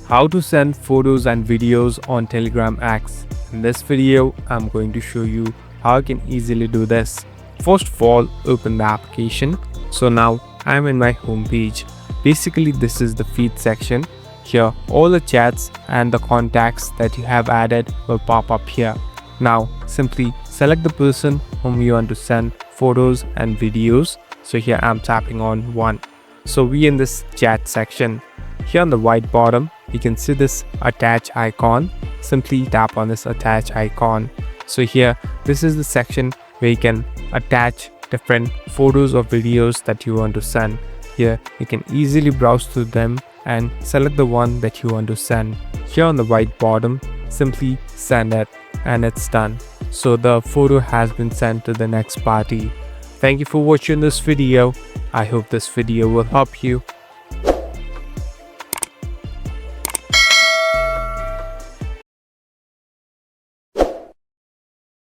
How to send photos and videos on Telegram X. In this video, I'm going to show you how you can easily do this. First of all, open the application. So now I'm in my home page. Basically, this is the feed section. Here, all the chats and the contacts that you have added will pop up here. Now, simply select the person whom you want to send photos and videos. So here I'm tapping on one. So we in this chat section. Here on the right bottom, you can see this attach icon. Simply tap on this attach icon. So here, this is the section where you can attach different photos or videos that you want to send. Here, you can easily browse through them and select the one that you want to send. Here on the right bottom, simply send it and it's done. So the photo has been sent to the next party. Thank you for watching this video. I hope this video will help you.